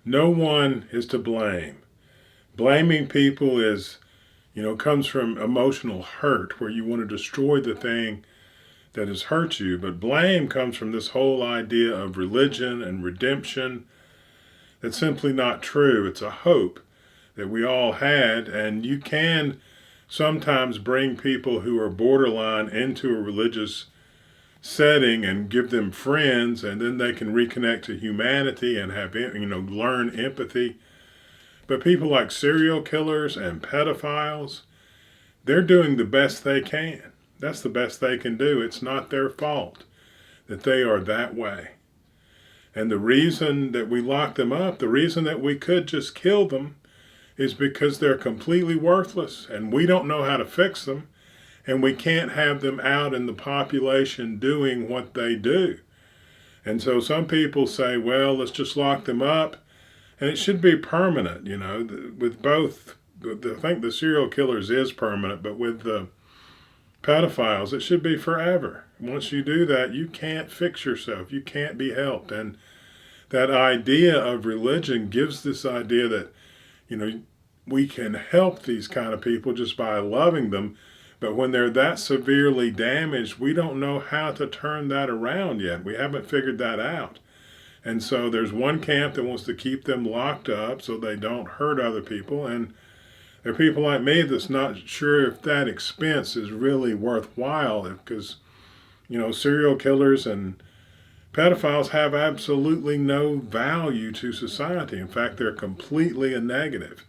No one is to blame. Blaming people comes from emotional hurt where you want to destroy the thing that has hurt you. But blame comes from this whole idea of religion and redemption. That's simply not true. It's a hope that we all had, and you can sometimes bring people who are borderline into a religious setting and give them friends, and then they can reconnect to humanity and have learn empathy. But people like serial killers and pedophiles, they're doing the best they can. That's the best they can do. It's not their fault that they are that way. And the reason that we lock them up, the reason that we could just kill them, is because they're completely worthless and we don't know how to fix them, and we can't have them out in the population doing what they do. And so some people say, well, let's just lock them up, and it should be permanent, with both. I think the serial killers is permanent, but with the pedophiles, it should be forever. Once you do that, you can't fix yourself. You can't be helped. And that idea of religion gives this idea that, we can help these kind of people just by loving them. But when they're that severely damaged, we don't know how to turn that around yet. We haven't figured that out. And so there's one camp that wants to keep them locked up so they don't hurt other people. And there are people like me that's not sure if that expense is really worthwhile, because, serial killers and pedophiles have absolutely no value to society. In fact, they're completely a negative.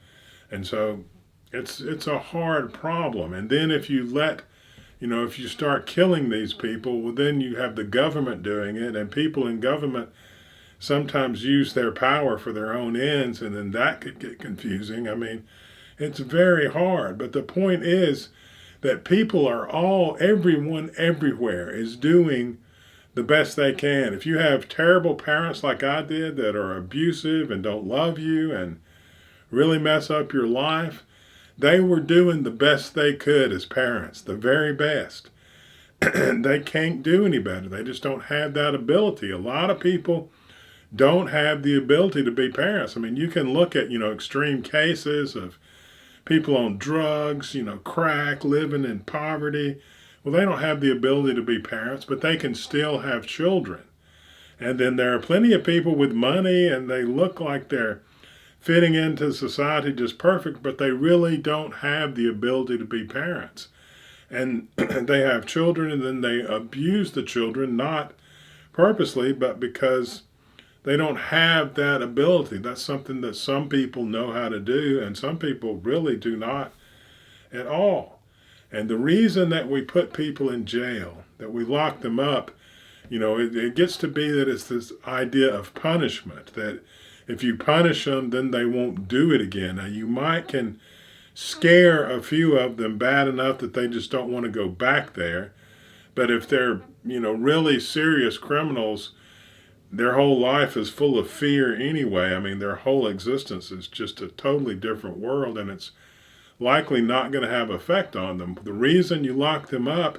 And so it's a hard problem. And then if you if you start killing these people, well, then you have the government doing it, and people in government sometimes use their power for their own ends, and then that could get confusing. I mean, it's very hard. But the point is that everyone everywhere is doing the best they can. If you have terrible parents like I did that are abusive and don't love you and really mess up your life, they were doing the best they could as parents, the very best. They can't do any better. They just don't have that ability. A lot of people don't have the ability to be parents. I mean, you can look at, extreme cases of people on drugs, crack, living in poverty. Well, they don't have the ability to be parents, but they can still have children. And then there are plenty of people with money and they look like they're fitting into society just perfect, but they really don't have the ability to be parents. And they have children and then they abuse the children, not purposely, but because they don't have that ability. That's something that some people know how to do, and some people really do not at all. And the reason that we put people in jail, that we lock them up, it gets to be that it's this idea of punishment, that if you punish them, then they won't do it again. Now, you can scare a few of them bad enough that they just don't want to go back there. But if they're, really serious criminals, their whole life is full of fear anyway. I mean, their whole existence is just a totally different world, and it's likely not going to have effect on them. The reason you lock them up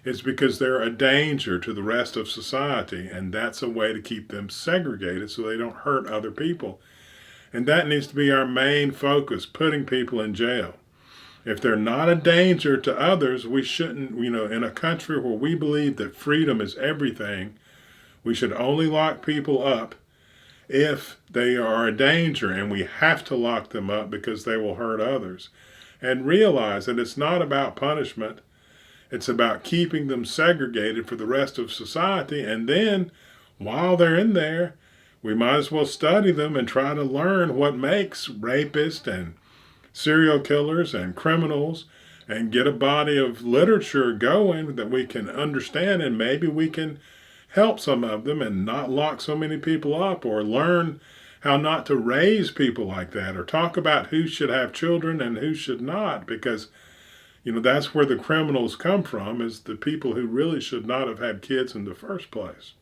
is because they're a danger to the rest of society, and that's a way to keep them segregated so they don't hurt other people. And that needs to be our main focus, putting people in jail. If they're not a danger to others, we shouldn't, in a country where we believe that freedom is everything, we should only lock people up if they are a danger, and we have to lock them up because they will hurt others. And realize that it's not about punishment. It's about keeping them segregated for the rest of society. And then while they're in there, we might as well study them and try to learn what makes rapists and serial killers and criminals, and get a body of literature going that we can understand, and maybe we can help some of them and not lock so many people up, or learn how not to raise people like that, or talk about who should have children and who should not, because that's where the criminals come from, is the people who really should not have had kids in the first place.